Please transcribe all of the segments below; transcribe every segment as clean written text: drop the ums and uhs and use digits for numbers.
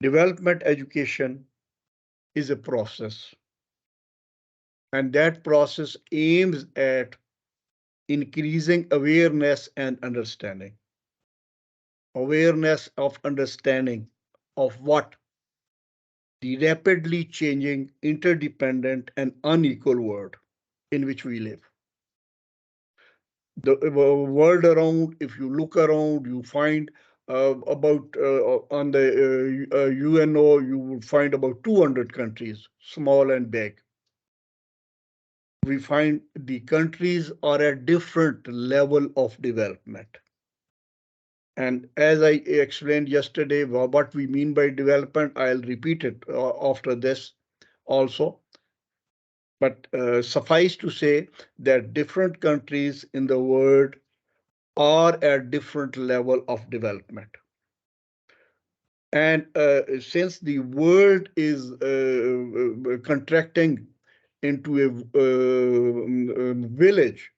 Development education is a process, and that process aims at increasing awareness and understanding. Awareness of understanding of what? The rapidly changing, interdependent, and unequal world in which we live. The world around, if you look around, you find about on the UNO, you will find about 200 countries, small and big. We find the countries are at different level of development. And as I explained yesterday, what we mean by development, I'll repeat it after this also. But suffice to say that different countries in the world are at different level of development. And since the world is contracting into a village,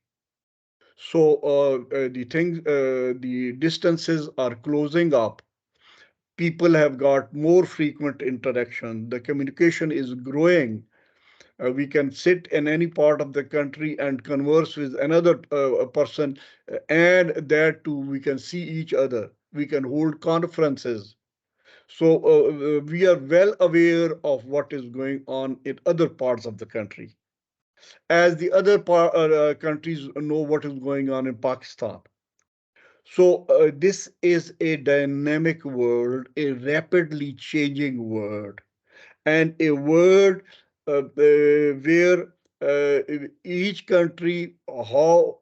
so the distances are closing up. People have got more frequent interaction. The communication is growing. We can sit in any part of the country and converse with another person, and that too we can see each other. We can hold conferences. So we are well aware of what is going on in other parts of the country, as the other countries know what is going on in Pakistan. So this is a dynamic world, a rapidly changing world, and a world where each country, how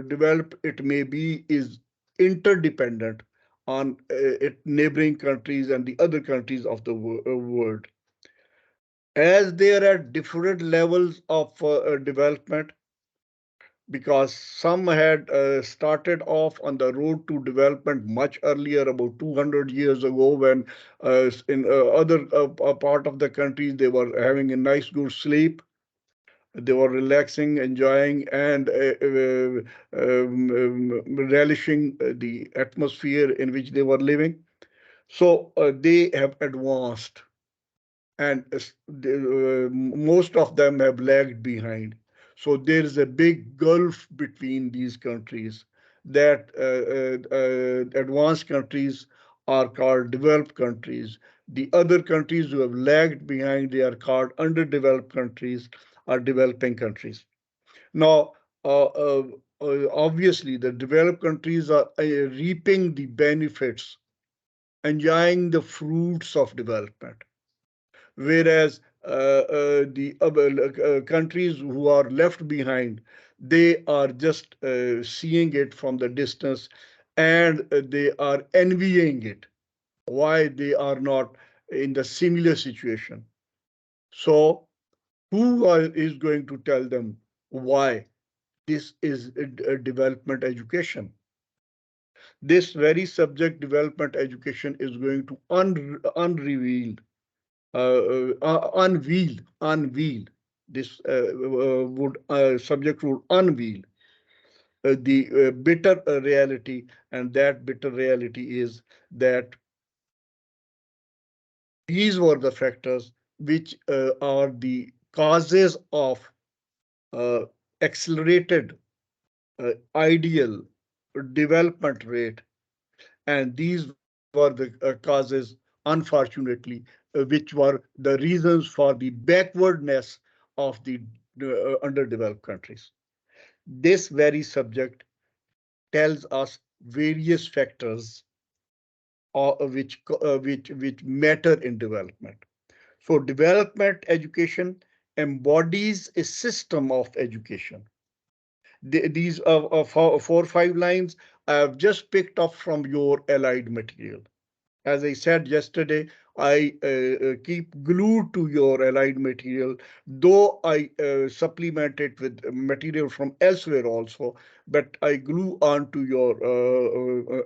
developed it may be, is interdependent on its neighboring countries and the other countries of the world. As they are at different levels of development, because some had started off on the road to development much earlier, about 200 years ago, when in other part of the country they were having a nice good sleep, they were relaxing, enjoying, and relishing the atmosphere in which they were living. So they have advanced, and most of them have lagged behind. So there is a big gulf between these countries. That advanced countries are called developed countries. The other countries who have lagged behind, they are called underdeveloped countries or developing countries. Now, obviously, the developed countries are reaping the benefits, enjoying the fruits of development, whereas the countries who are left behind, they are just seeing it from the distance, and they are envying it. Why they are not in the similar situation? So who is going to tell them why this is a development education? This very subject, development education, is going to unreveal unveil this would subject would unveil the bitter reality, and that bitter reality is that these were the factors which are the causes of uh, accelerated ideal development rate, and these were the causes, unfortunately, which were the reasons for the backwardness of the underdeveloped countries. This very subject tells us various factors which matter in development. So development education embodies a system of education. These four or five lines I have just picked up from your allied material. As I said yesterday, I keep glued to your allied material, though I supplement it with material from elsewhere also, but I glue on to your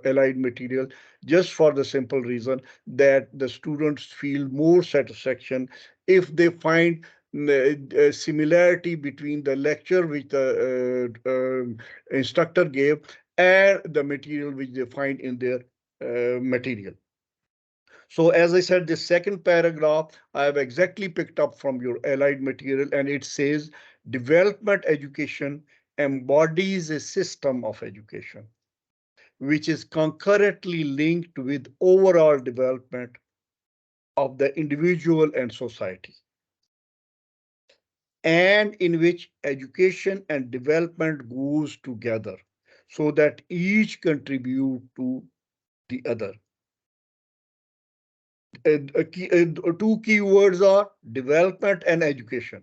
allied material just for the simple reason that the students feel more satisfaction if they find similarity between the lecture which the instructor gave and the material which they find in their material. So as I said, this second paragraph I have exactly picked up from your allied material, and it says development education embodies a system of education which is concurrently linked with overall development of the individual and society, and in which education and development goes together so that each contribute to the other. Two key words are development and education.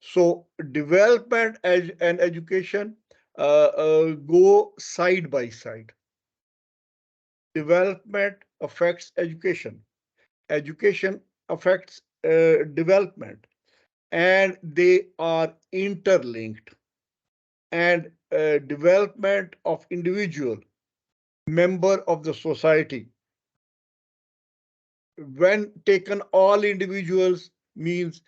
So development and education go side by side. Development affects education. Education affects development, and they are interlinked. And development of individual member of the society, when taken all individuals, means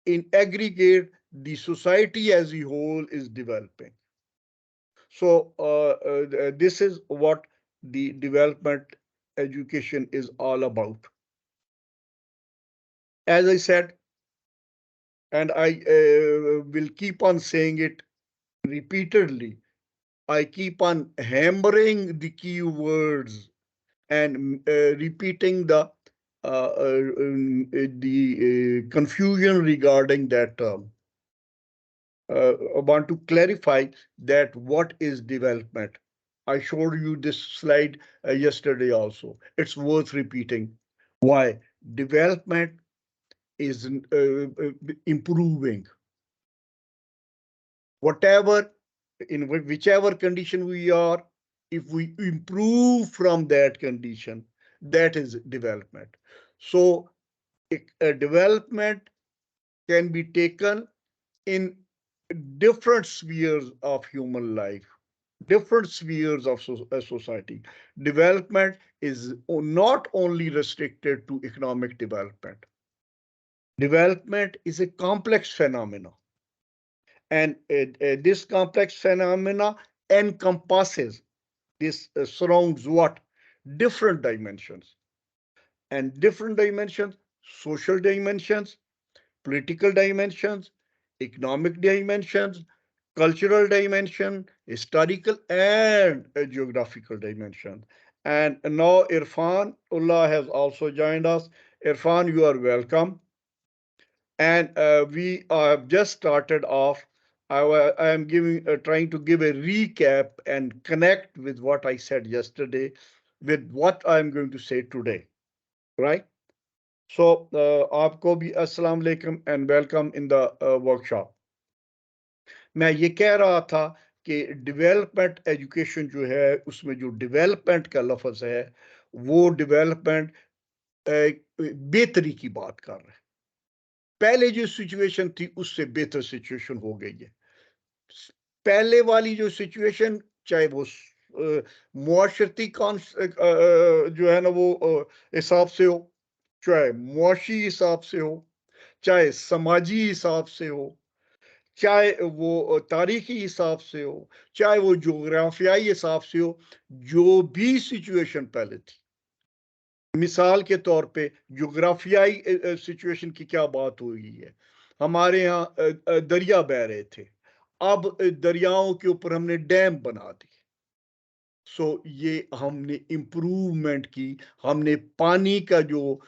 in aggregate the society as a whole is developing. So this is what the development education is all about. As I said, and I will keep on saying it repeatedly, I keep on hammering the key words and repeating the confusion regarding that term. I want to clarify that what is development. I showed you this slide yesterday also. It's worth repeating. Why? Development is improving. Whatever, in whichever condition we are, if we improve from that condition, that is development. So a development can be taken in different spheres of human life, different spheres of society. Development is not only restricted to economic development. Development is a complex phenomenon, and this complex phenomena encompasses, this surrounds what? Different dimensions. And different dimensions, social dimensions, political dimensions, economic dimensions, cultural dimension, historical and geographical dimension. And now Irfan Ullah has also joined us. Irfan, you are welcome. And we have just started off. I am trying to give a recap and connect with what I said yesterday with what I'm going to say today, right? So आपको भी अस्सलाम वालेकुम and welcome in the workshop. मैं ये कह रहा था कि डेवलपमेंट एजुकेशन जो है उसमें जो डेवलपमेंट का लफ्ज है वो डेवलपमेंट बेहतरी की बात कर रहे हैं. पहले जो सिचुएशन थी उससे बेहतर सिचुएशन हो गई है. पहले वाली जो सिचुएशन, चाहे वो मुआशरती जो है ना वो हिसाब से हो, चाहे मुआशी हिसाब से हो, चाहे समाजी हिसाब से हो, चाहे वो तारीखी हिसाब से हो, चाहे वो जोग्राफियाई हिसाब से हो, जो भी सिचुएशन पहले थी. मिसाल के तौर पे जोग्राफियाई सिचुएशन की क्या बात हुई है. हमारे यहाँ दरिया बह रहे थे, अब दरियाओं के ऊपर हमने डैम बना दिए. सो ये हमने इम्प्रूवमेंट की. हमने पानी का जो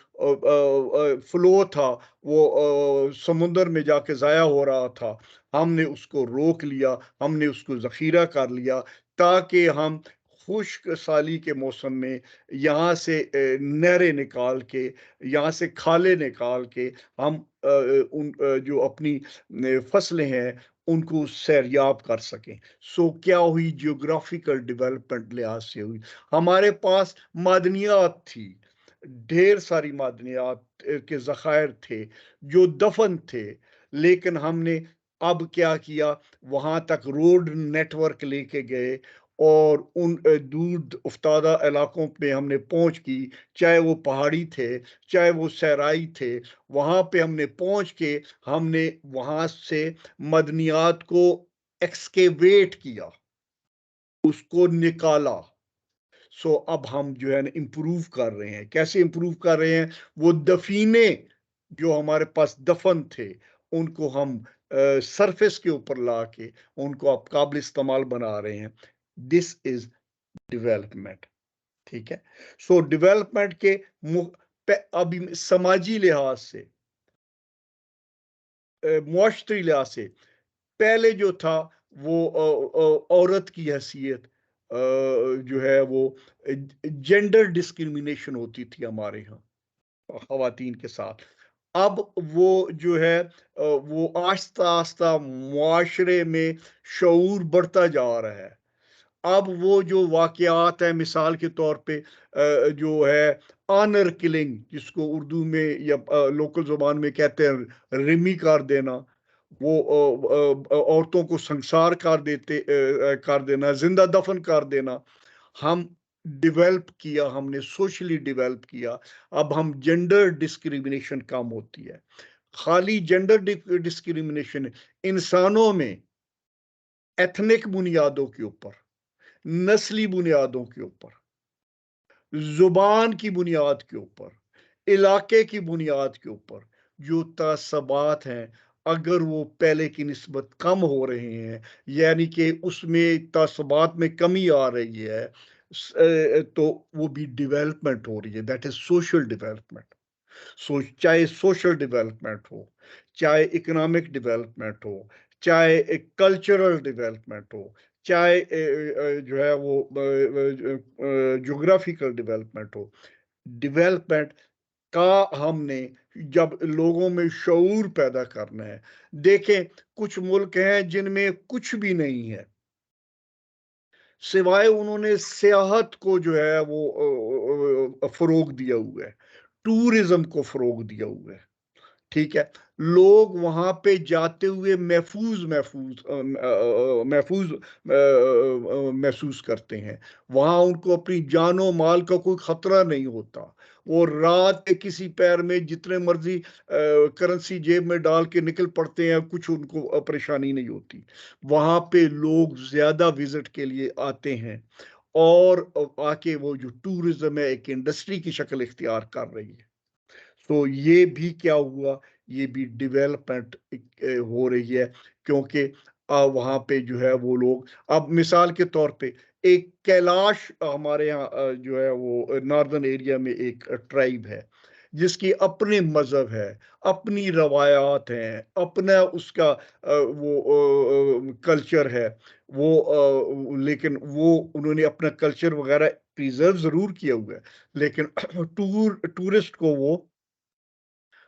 फ्लो था वो समुद्र में जाके ज़ाया हो रहा था, हमने उसको रोक लिया, हमने उसको ज़ख़ीरा कर लिया ताकि हम खुश्क साली के मौसम में यहाँ से नहरें निकाल के, यहाँ से खाले निकाल के हम उन जो अपनी फसलें हैं उनको सैरियाब कर सकें. सो क्या हुई? जियोग्राफिकल डेवलपमेंट लिहाज से हुई. हमारे पास मादनियात थी, ढेर सारी मादनियात के ज़खायर थे जो दफन थे, लेकिन हमने अब क्या किया? वहां तक रोड नेटवर्क लेके गए और उन दूर उफ्तादा इलाकों पे हमने पहुंच की, चाहे वो पहाड़ी थे, चाहे वो सहराई थे, वहां पे हमने पहुंच के हमने वहां से मदनियात को एक्सकेवेट किया, उसको निकाला. सो अब हम जो है ना इम्प्रूव कर रहे हैं। कैसे इम्प्रूव कर रहे हैं? वो दफीने जो हमारे पास दफन थे, उनको हम सरफेस के ऊपर ला के उनको अब काबिल इस्तेमाल बना रहे हैं। This is development. ठीक है। सो डेवलपमेंट के अभी समाजी लिहाज से, मुआशरी लिहाज से, पहले जो था वो औरत की हैसियत जो है वो जेंडर डिस्क्रिमिनेशन होती थी हमारे यहाँ खवातीन के साथ। अब वो जो है वो आस्ता आस्ता मुआशरे में शऊर बढ़ता जा रहा है। अब वो जो वाकयात है, मिसाल के तौर पे जो है ऑनर किलिंग, जिसको उर्दू में या लोकल जुबान में कहते हैं रिमी कर देना, वो औरतों को संसार कर देना, जिंदा दफन कर देना, हम डेवलप किया, हमने सोशली डेवलप किया। अब हम जेंडर डिस्क्रिमिनेशन कम होती है। खाली जेंडर डिस्क्रिमिनेशन इंसानों में एथनिक बुनियादों के ऊपर, नस्ली बुनियादों के ऊपर, जुबान की बुनियाद के ऊपर, इलाके की बुनियाद के ऊपर जो तसबात हैं, अगर वो पहले की निस्बत कम हो रहे हैं, यानी कि उसमें तसबात में कमी आ रही है, तो वो भी डेवलपमेंट हो रही है। That is social development. चाहे सोशल डेवलपमेंट हो, चाहे इकोनॉमिक डेवलपमेंट हो, चाहे एक कल्चरल डेवलपमेंट हो, चाहे जो है वो ज्योग्राफिकल डेवलपमेंट हो, डेवलपमेंट का हमने जब लोगों में शऊर पैदा करना है। देखें, कुछ मुल्क हैं जिनमें कुछ भी नहीं है, सिवाय उन्होंने सियाहत को जो है वो फरोग दिया हुआ है, टूरिज्म को फरोग दिया हुआ है। ठीक है। लोग वहां पे जाते हुए महफूज महफूज महफूज महसूस करते हैं। वहां उनको अपनी जानो माल का कोई खतरा नहीं होता। वो रात के किसी पैर में जितने मर्जी करेंसी जेब में डाल के निकल पड़ते हैं, कुछ उनको परेशानी नहीं होती। वहां पे लोग ज्यादा विजिट के लिए आते हैं, और आके वो जो टूरिज्म है एक इंडस्ट्री की शक्ल इख्तियार कर रही है। तो ये भी क्या हुआ, ये भी डेवलपमेंट हो रही है, क्योंकि वहाँ पे जो है वो लोग, अब मिसाल के तौर पे एक कैलाश हमारे यहाँ जो है वो नॉर्दर्न एरिया में एक ट्राइब है, जिसकी अपने मजहब है, अपनी रवायात हैं, अपना उसका वो कल्चर है। लेकिन वो उन्होंने अपना कल्चर वगैरह प्रिजर्व जरूर किया हुआ है, लेकिन टूरिस्ट को वो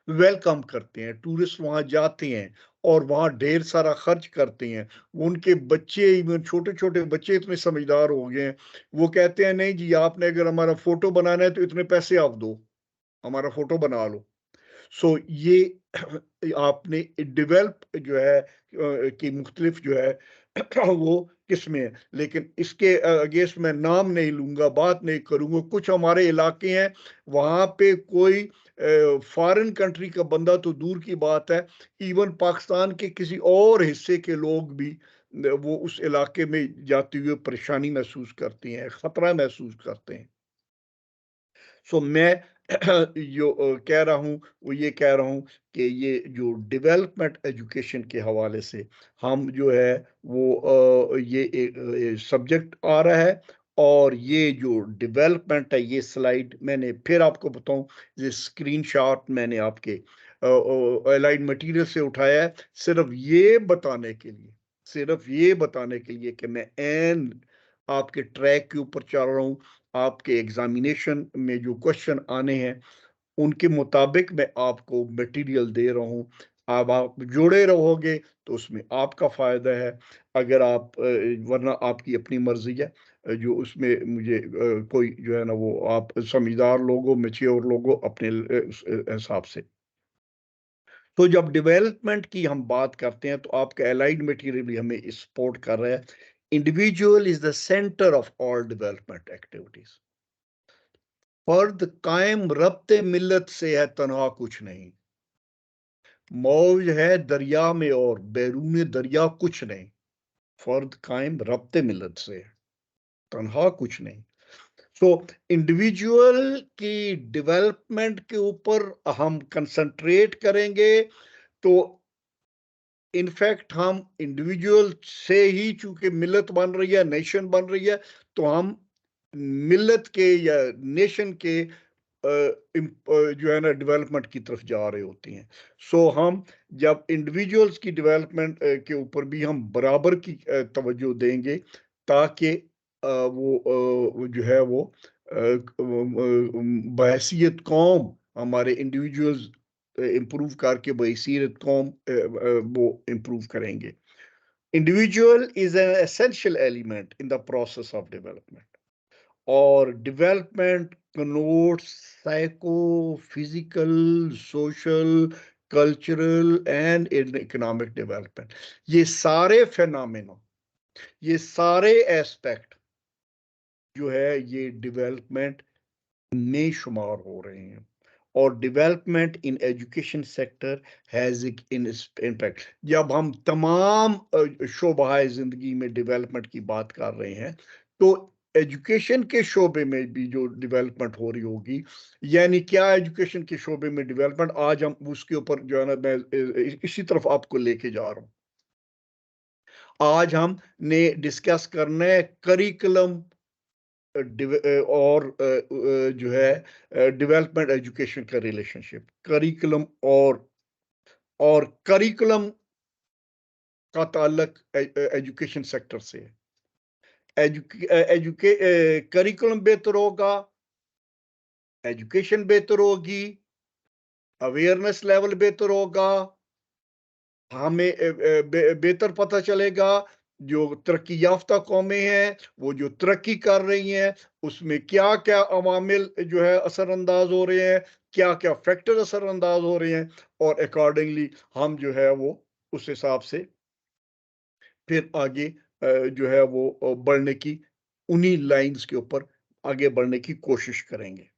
वेलकम करते हैं। टूरिस्ट वहां जाते हैं और वहां ढेर सारा खर्च करते हैं। उनके बच्चे, इवन छोटे छोटे बच्चे इतने समझदार हो गए हैं, वो कहते हैं नहीं जी, आपने अगर हमारा फोटो बनाना है तो इतने पैसे आप दो, हमारा फोटो बना लो। सो ये आपने डेवलप जो है कि मुख्तलिफ जो है वो किस्में हैं, लेकिन इसके अगेंस्ट मैं नाम नहीं लूंगा, बात नहीं करूंगा। कुछ हमारे इलाके हैं, वहां पे कोई फॉरेन कंट्री का बंदा तो दूर की बात है, इवन पाकिस्तान के किसी और हिस्से के लोग भी वो उस इलाके में जाते हुए परेशानी महसूस करते हैं, खतरा महसूस करते हैं। सो मैं जो कह रहा हूँ वो ये कह रहा हूँ कि ये जो डेवलपमेंट एजुकेशन के हवाले से हम जो है वो ये एक सब्जेक्ट आ रहा है। और ये जो डेवलपमेंट है, ये स्लाइड मैंने फिर आपको बताऊं, ये स्क्रीनशॉट मैंने आपके अलाइड मटेरियल से उठाया है, सिर्फ ये बताने के लिए कि मैं एन आपके ट्रैक के ऊपर चल रहा हूँ। आपके एग्जामिनेशन में जो क्वेश्चन आने हैं, उनके मुताबिक मैं आपको मटेरियल दे रहा हूँ। अब आप जुड़े रहोगे तो उसमें आपका फायदा है। अगर आप वरना आपकी अपनी मर्जी है, जो उसमें मुझे कोई जो है ना वो आप समझदार लोगों, मैच्योर लोगों अपने उस हिसाब से। तो जब डेवलपमेंट की हम बात करते हैं तो आपका एलाइड मटेरियल भी हमें सपोर्ट कर रहा है। Individual is the centre of all development activities. फर्द कायम रब्ते मिल्लत से है, तनहा कुछ नहीं। मौज है दरिया में और बैरून दरिया कुछ नहीं। फर्द कायम रब्ते मिल्लत से है, तनहा कुछ नहीं। सो इंडिविजुअल की डेवलपमेंट के ऊपर हम कंसंट्रेट करेंगे, तो इनफैक्ट हम इंडिविजुअल से ही, चूंकि मिलत बन रही है, नेशन बन रही है, तो हम मिलत के या नेशन के जो है ना डेवलपमेंट की तरफ जा रहे होते हैं। सो हम जब इंडिविजुअल्स की डेवलपमेंट के ऊपर भी हम बराबर की तवज्जो देंगे, ताकि वो जो है वो बहैसियत कौम हमारे इंडिविजुअल्स इम्प्रूव करके बहैसियत कौम वो इम्प्रूव करेंगे। Individual is an essential element in the process of development, और development connotes psycho, physical, social, cultural and economic development। ये सारे फेनोमेना, ये सारे एस्पेक्ट जो है ये डेवलपमेंट में शुमार हो रहे हैं। और development in education sector has in impact. जब हम तमाम शोबाए जिंदगी में डेवलपमेंट की बात कर रहे हैं, तो एजुकेशन के शोबे में भी जो डेवलपमेंट हो रही होगी, यानी क्या एजुकेशन के शोबे में डेवलपमेंट, आज हम उसके ऊपर जो है ना मैं इसी तरफ आपको लेके जा रहा हूँ। आज हमने डिस्कस करना है करिकुलम और जो है डेवलपमेंट एजुकेशन का रिलेशनशिप, करिकुलम और करिकुलम का ताल्लुक एजुकेशन सेक्टर से है। करिकुलम बेहतर होगा, एजुकेशन बेहतर होगी, अवेयरनेस लेवल बेहतर होगा, हमें बेहतर पता चलेगा जो तरक्की याफ्ता कौमें हैं, वो जो तरक्की कर रही हैं, उसमें क्या क्या अवामिल जो है असरअंदाज हो रहे हैं, क्या क्या फैक्टर असरअंदाज हो रहे हैं, और अकॉर्डिंगली हम जो है वो उस हिसाब से फिर आगे जो है वो बढ़ने की, उन्हीं लाइंस के ऊपर आगे बढ़ने की कोशिश करेंगे।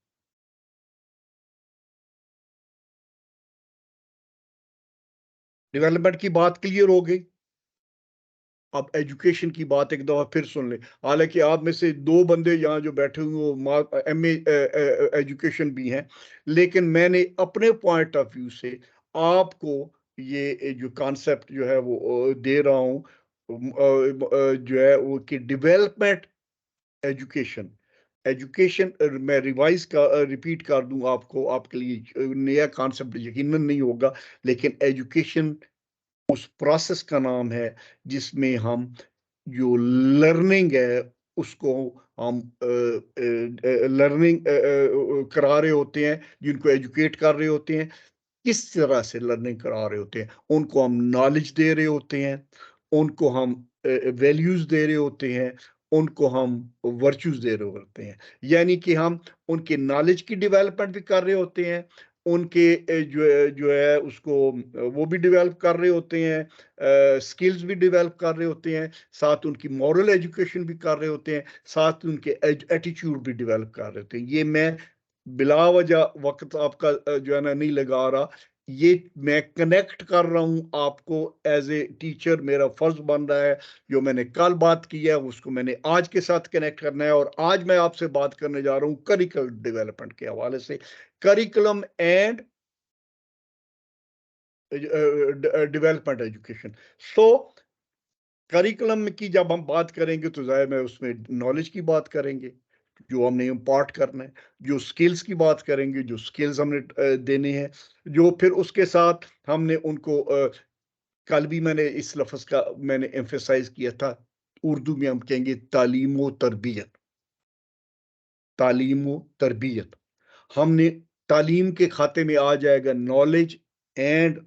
डेवलपमेंट की बात क्लियर हो गई। आप एजुकेशन की बात एक दफा फिर सुन लें। हालांकि आप में से दो बंदे यहाँ जो बैठे हुए वो एमए एजुकेशन भी हैं, लेकिन मैंने अपने पॉइंट ऑफ व्यू से आपको ये जो कॉन्सेप्ट जो है वो दे रहा हूँ, जो है वो कि डेवलपमेंट एजुकेशन, एजुकेशन मैं रिवाइज का रिपीट कर दूं आपको, आपके लिए नया कॉन्सेप्ट यकीनन नहीं होगा, लेकिन एजुकेशन उस प्रोसेस का नाम है जिसमें हम जो लर्निंग है उसको हम लर्निंग करा रहे होते हैं, जिनको एजुकेट कर रहे होते हैं, किस तरह से लर्निंग करा रहे होते हैं, उनको हम नॉलेज दे रहे होते हैं, उनको हम वैल्यूज दे रहे होते हैं, उनको हम वर्चूज दे रहे होते हैं। यानी कि हम उनके नॉलेज की डेवलपमेंट भी कर रहे होते हैं, उनके जो है उसको वो भी डेवलप कर रहे होते हैं, स्किल्स भी डेवलप कर रहे होते हैं, साथ उनकी मॉरल एजुकेशन भी कर रहे होते हैं, साथ उनके एटीट्यूड भी डेवलप कर रहे होते हैं। ये मैं बिला वजह वक्त आपका जो है ना नहीं लगा रहा, ये मैं कनेक्ट कर रहा हूं आपको। एज ए टीचर मेरा फर्ज बन रहा है, जो मैंने कल बात की है उसको मैंने आज के साथ कनेक्ट करना है, और आज मैं आपसे बात करने जा रहा हूं करिकुलम डेवलपमेंट के हवाले से, curriculum and development education. So curriculum की जब हम बात करेंगे तो जाहिर है उसमें नॉलेज की बात करेंगे, जो हमने इम्पार्ट करना है, जो स्किल्स की बात करेंगे, जो स्किल्स हमने देने हैं, जो फिर उसके साथ हमने उनको कल भी मैंने इस लफ्ज़ का मैंने एम्फेसाइज किया था, उर्दू में हम कहेंगे तालीम व तरबियत, तालीम व तरबियत। हमने तालीम के खाते में आ जाएगा नॉलेज एंड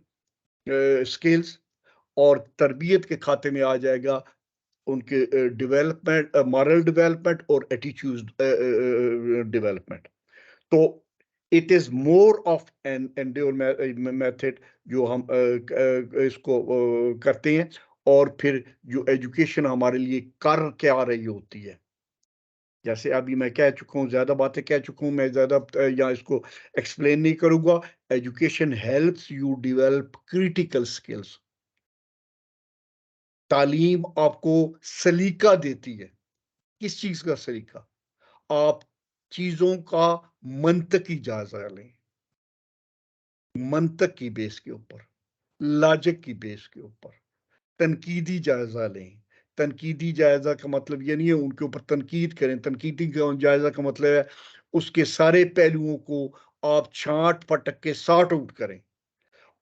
स्किल्स, और तरबियत के खाते में आ जाएगा उनके डेवलपमेंट, मॉरल डेवलपमेंट और एटीट्यूड डेवलपमेंट। तो it is more of an endure method जो हम इसको करते हैं, और फिर जो एजुकेशन हमारे लिए कर क्या रही होती है, जैसे अभी मैं कह चुका हूँ, ज्यादा बातें कह चुका हूँ, मैं ज्यादा यहाँ इसको एक्सप्लेन नहीं करूंगा। Education helps you develop critical skills. तालीम आपको सलीका देती है। किस चीज का सलीका? आप चीज़ों का मंतकी जायज़ा लें, मंतक की बेस के ऊपर, लॉजिक की बेस के ऊपर, तनकीदी जायज़ा लें। तनकीदी जायज़ा का मतलब ये नहीं है उनके ऊपर तनकीद करें, तनकीदी जायज़ा का मतलब है उसके सारे पहलुओं को आप छाँट-पटक के सॉर्ट आउट करें।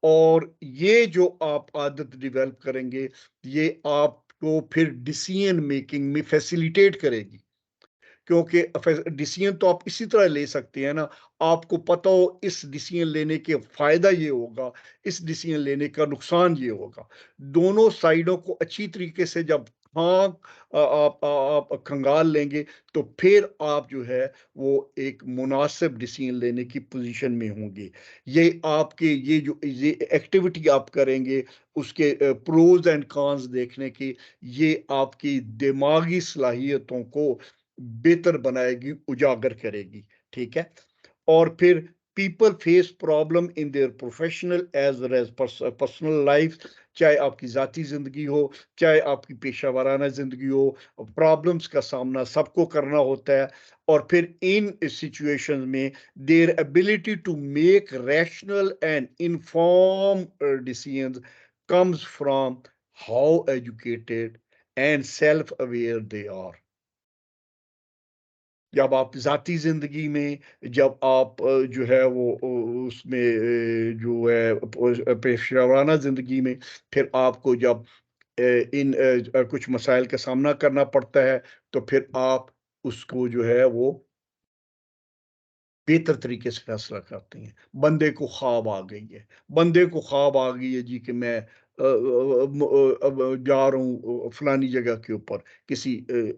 और ये जो आप आदत डेवलप करेंगे, ये आपको फिर डिसीजन मेकिंग में फैसिलिटेट करेगी। क्योंकि डिसीजन तो आप इसी तरह ले सकते हैं ना, आपको पता हो इस डिसीजन लेने के फायदा ये होगा, इस डिसीजन लेने का नुकसान ये होगा। दोनों साइडों को अच्छी तरीके से जब हाँ आप खंगाल लेंगे, तो फिर आप जो है वो एक मुनासिब डिसीजन लेने की पोजीशन में होंगे। ये आपके ये एक्टिविटी आप करेंगे, उसके प्रोज एंड कॉन्स देखने की, ये आपकी दिमागी सलाहियतों को बेहतर बनाएगी, उजागर करेगी, ठीक है? और फिर people face problem in their professional as well as personal life, चाहे आपकी ज़ाती ज़िंदगी हो, चाहे आपकी पेशा-वराना ज़िंदगी हो, प्रॉब्लम्स का सामना सबको करना होता है। और फिर इन सिचुएशंस में their ability to make rational and informed decisions comes from how educated and self aware they are. जब आप ज़ाती ज़िंदगी में, जब आप जो है वो उसमें जो है पेशेवराना ज़िंदगी में, फिर आपको जब इन कुछ मसाइल का सामना करना पड़ता है, तो फिर आप उसको जो है वो बेहतर तरीके से फैसला करते हैं। बंदे को ख्वाब आ गई है, बंदे को ख्वाब आ गई है जी कि मैं अब जा रहा हूँ फलानी जगह के ऊपर, किसी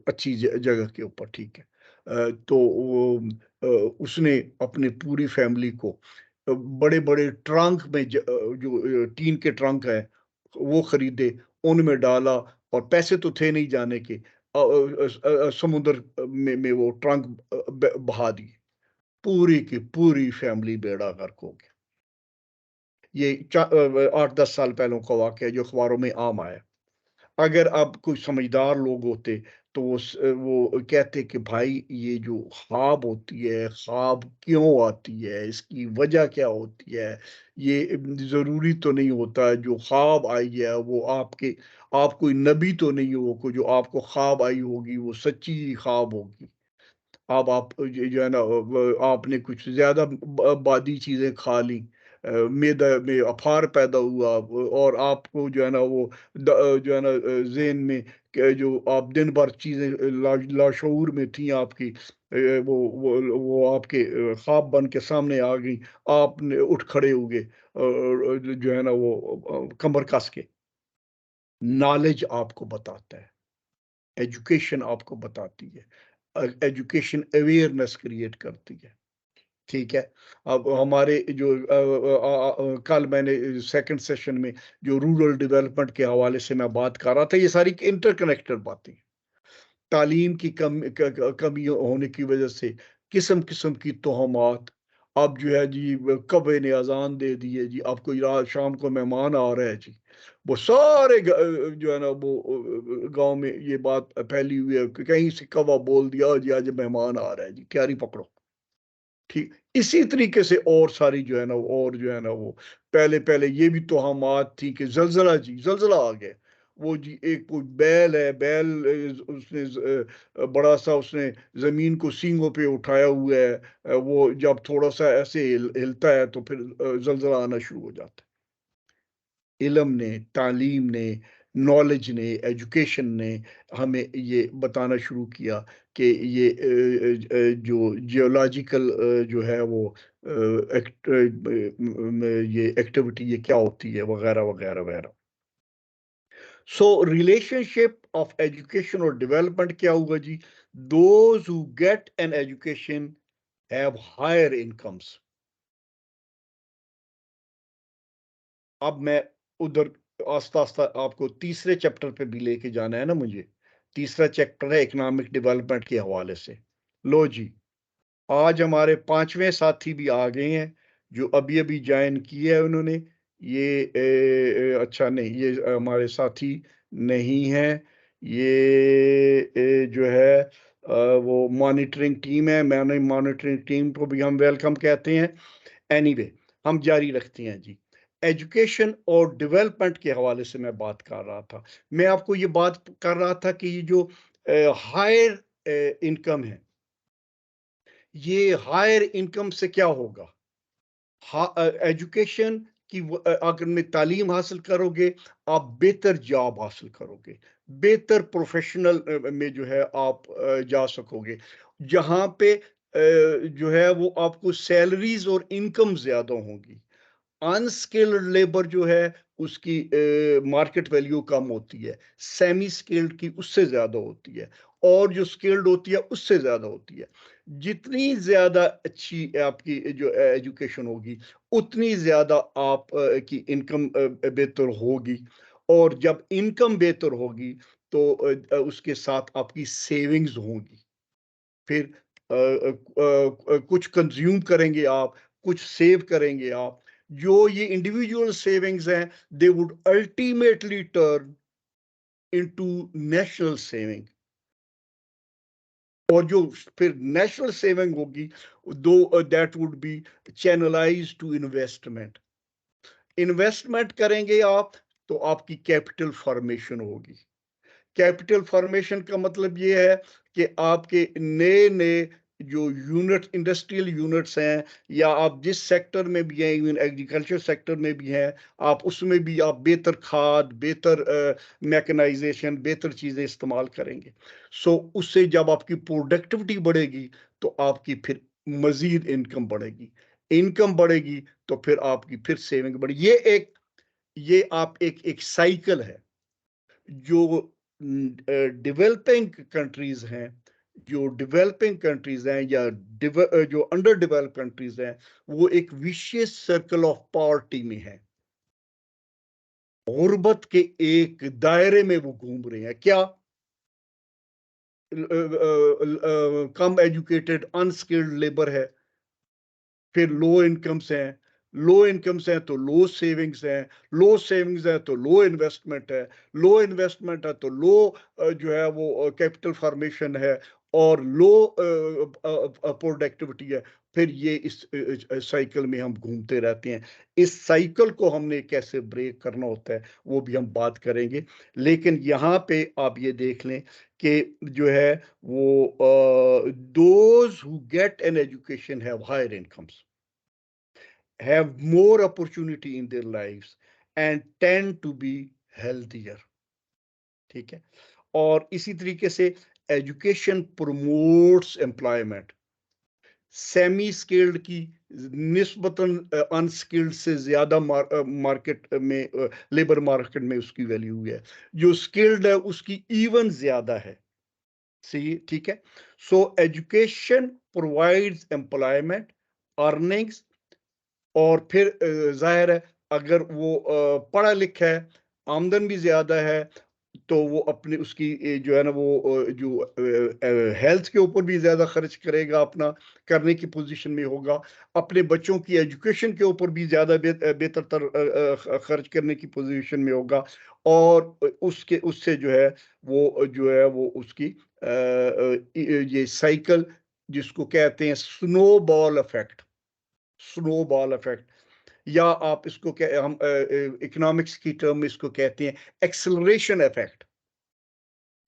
अच्छी जगह के ऊपर, ठीक है। तो वो उसने अपनी पूरी फैमिली को बड़े-बड़े ट्रंक में जो टीन के ट्रंक हैं, वो खरीदे, उनमें डाला, और पैसे तो थे नहीं जाने के। समुद्र में वो ट्रंक बहा दिए। पूरी की पूरी फैमिली बेड़ा गर्क हो गया। ये 8-10 साल पहले का वाक़या है जो अखबारों में आम आया। अगर अब कोई समझदार लोग होते, तो वो कहते कि भाई ये जो ख्वाब होती है, ख्वाब क्यों आती है? इसकी वजह क्या होती है? ये ज़रूरी तो नहीं होता जो ख्वाब आई है वो आप कोई नबी तो नहीं हो कि जो आपको ख्वाब आई होगी वो सच्ची ही ख्वाब होगी। अब आप जो है ना आपने कुछ ज़्यादा बादी चीज़ें खा ली, मैदा में अफ़ार पैदा हुआ, और आपको जो है ना वो जो है ना ज़हन में जो आप दिन भर चीज़ें लाशऊर में थी आपकी, वो आपके ख्वाब बन के सामने आ गई, आपने उठ खड़े हो गए, और जो है ना वो कमर कस के। नॉलेज आपको बताता है, एजुकेशन आपको बताती है, एजुकेशन अवेयरनेस क्रिएट करती है, ठीक है? अब हमारे जो कल मैंने सेकंड सेशन में जो रूरल डेवलपमेंट के हवाले से मैं बात कर रहा था, ये सारी इंटरकनेक्टेड बातें हैं। तालीम की कमी होने की वजह से किस्म-किस्म की तोहमात, अब जो है जी कब्र ने अज़ान दे दी है जी, अब कोई रात शाम को मेहमान आ रहा है जी। वो सारे जो है ना वो गाँव में ये बात फैली हुई है कि कहीं से कौवा बोल दिया जी आज मेहमान आ रहा है जी, तैयारी पकड़ो। ठीक, इसी तरीके से और सारी जो है ना और जो है ना वो पहले-पहले ये भी तोहमात थी कि ज़लज़ला जी, ज़लज़ला आ गया। वो जी एक कोई बैल है, बैल उसने बड़ा-सा उसने ज़मीन को सींगों पे उठाया हुआ है। वो जब थोड़ा-सा ऐसे हिलता है तो फिर ज़लज़ला आना शुरू हो जाता है। इल्म ने, तालीम ने, नॉलेज ने, एजुकेशन ने हमें ये बताना शुरू किया कि ये जो जियोलॉजिकल जो है वो ये एक्टिविटी ये क्या होती है वगैरह, वगैरह, वगैरह। सो रिलेशनशिप ऑफ एजुकेशन और डेवलपमेंट क्या हुआ जी? Those who get an education have higher incomes. अब मैं उधर आस्ता-आस्ता आपको तीसरे चैप्टर पे भी लेके जाना है ना मुझे। तीसरा चैप्टर है इकोनॉमिक डेवलपमेंट के हवाले से। लो जी, आज हमारे 5वें साथी भी आ गए हैं, जो अभी-अभी जॉइन किए है उन्होंने। ये अच्छा नहीं, ये हमारे साथी नहीं हैं। ये जो है वो मॉनिटरिंग टीम है, मैंने मॉनिटरिंग टीम को भी हम वेलकम कहते हैं। एनीवे हम जारी रखते हैं जी। एजुकेशन और डेवलपमेंट के हवाले से मैं बात कर रहा था। मैं आपको ये बात कर रहा था कि ये जो हायर इनकम है, ये हायर इनकम से क्या होगा? एजुकेशन की अगर में तालीम हासिल करोगे, आप बेहतर जॉब हासिल करोगे, बेहतर प्रोफेशनल में जो है आप जा सकोगे, जहाँ पे जो है वो आपको सैलरीज और इनकम ज्यादा होंगी। अनस्किल्ड लेबर जो है उसकी मार्केट वैल्यू कम होती है, सेमी स्किल्ड की उससे ज्यादा होती है, और जो स्किल्ड होती है उससे ज्यादा होती है। जितनी ज्यादा अच्छी आपकी जो एजुकेशन होगी, उतनी ज्यादा आप की इनकम बेहतर होगी, और जब इनकम बेहतर होगी तो उसके साथ आपकी सेविंग्स होंगी। फिर कुछ कंज्यूम करेंगे आप, कुछ सेव करेंगे आप। जो ये इंडिविजुअल सेविंग्स हैं, they would ultimately turn into national saving, और जो फिर नेशनल सेविंग होगी, though that would be channelize to investment. Investment करेंगे आप तो आपकी कैपिटल फॉर्मेशन होगी। कैपिटल फॉर्मेशन का मतलब ये है कि आपके नए नए जो यूनिट इंडस्ट्रियल यूनिट्स हैं, या आप जिस सेक्टर में भी हैं, इवन एग्रीकल्चर सेक्टर में भी हैं, आप उसमें भी आप बेहतर खाद, बेहतर मैकेनाइजेशन, बेहतर चीज़ें इस्तेमाल करेंगे। सो उससे जब आपकी प्रोडक्टिविटी बढ़ेगी तो आपकी फिर मजीद इनकम बढ़ेगी। इनकम बढ़ेगी तो फिर आपकी फिर सेविंग बढ़ेगी। ये आप एक साइकिल है। जो डेवलपिंग कंट्रीज हैं, जो डेवलपिंग कंट्रीज हैं, या जो अंडर डेवलप कंट्रीज हैं, वो एक विशियस सर्कल ऑफ पॉवर्टी में है। गुर्बत के एक दायरे में वो घूम रहे हैं। क्या? कम एजुकेटेड अनस्किल्ड लेबर है, फिर लो इनकम्स हैं, लो इनकम्स हैं तो लो सेविंग्स हैं, लो सेविंग्स है तो लो इन्वेस्टमेंट है, लो इन्वेस्टमेंट है तो लो जो है वो कैपिटल फॉर्मेशन है, और लो प्रोडक्टिविटी है। फिर ये इस साइकिल में हम घूमते रहते हैं। इस साइकिल को हमने कैसे ब्रेक करना होता है वो भी हम बात करेंगे। लेकिन यहाँ पे आप ये देख लें कि जो है वो those who get an education have higher incomes, have more opportunity in their lives, and tend to be healthier। ठीक है। और इसी तरीके से education promotes employment. Semi skilled की निस्बतन अनस्किल्ड से ज्यादा मार्केट में, लेबर मार्केट में उसकी वैल्यू है। जो स्किल्ड है उसकी इवन ज्यादा है। सही, ठीक है। So education provides employment, earnings, और फिर जाहिर है अगर वो पढ़ा लिखा है, आमदन भी ज्यादा है, तो वो अपने उसकी जो है ना वो जो हेल्थ के ऊपर भी ज्यादा खर्च करेगा, अपना करने की पोजीशन में होगा, अपने बच्चों की एजुकेशन के ऊपर भी ज्यादा बेहतर खर्च करने की पोजीशन में होगा, और उसके उससे जो है वो उसकी ये साइकिल, जिसको कहते हैं स्नोबॉल इफेक्ट, स्नोबॉल इफेक्ट, या आप इसको हम इकोनॉमिक्स की टर्म में इसको कहते हैं एक्सेलरेशन इफेक्ट।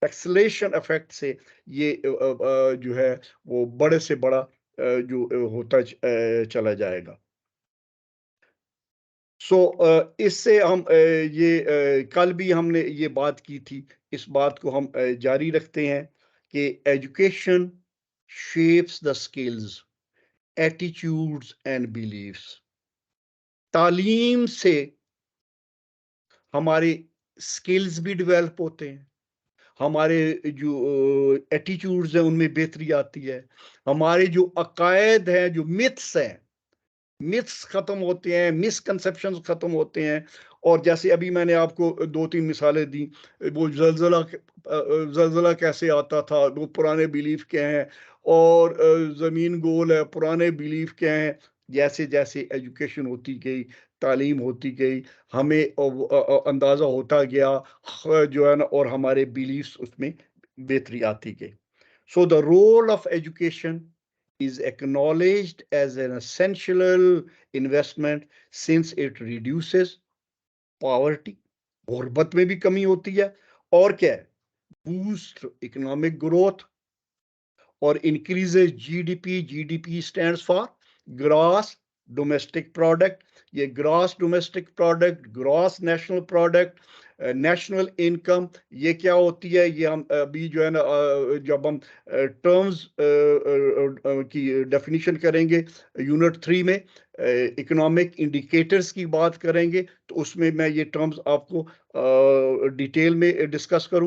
एक्सेलरेशन इफेक्ट से ये जो है वो बड़े से बड़ा जो होता चला जाएगा। सो इससे हम कल भी हमने ये बात की थी, इस बात को हम जारी रखते हैं कि education shapes the skills, attitudes and beliefs. तालीम से हमारे स्किल्स भी डेवलप होते हैं, हमारे जो एटीट्यूड्स हैं उनमें बेहतरी आती है, हमारे जो अकायद हैं, जो मिथ्स हैं, मिथ्स खत्म होते हैं, मिसकंसेप्शंस खत्म होते हैं। और जैसे अभी मैंने आपको दो तीन मिसालें दी, वो जलजला कैसे आता था, वो पुराने बिलीफ क्या हैं, और जमीन गोल है, पुराने बिलीफ क्या हैं। जैसे जैसे एजुकेशन होती गई, तालीम होती गई, हमें अंदाजा होता गया जो है ना, और हमारे बिलीफ्स उसमें बेहतरी आती गई। So the role of education is acknowledged as an essential investment since it reduces poverty, गुर्बत में भी कमी होती है, और क्या है, boost economic growth or increases GDP. GDP stands for gross domestic product. ये gross domestic product, gross national product, national income, ये क्या होती है, ये हम अभी जो है ना जब हम टर्म्स की डेफिनेशन करेंगे यूनिट 3 में इकोनॉमिक इंडिकेटर्स की बात करेंगे, तो उसमें मैं ये टर्म्स आपको डिटेल में डिस्कस करूंगा।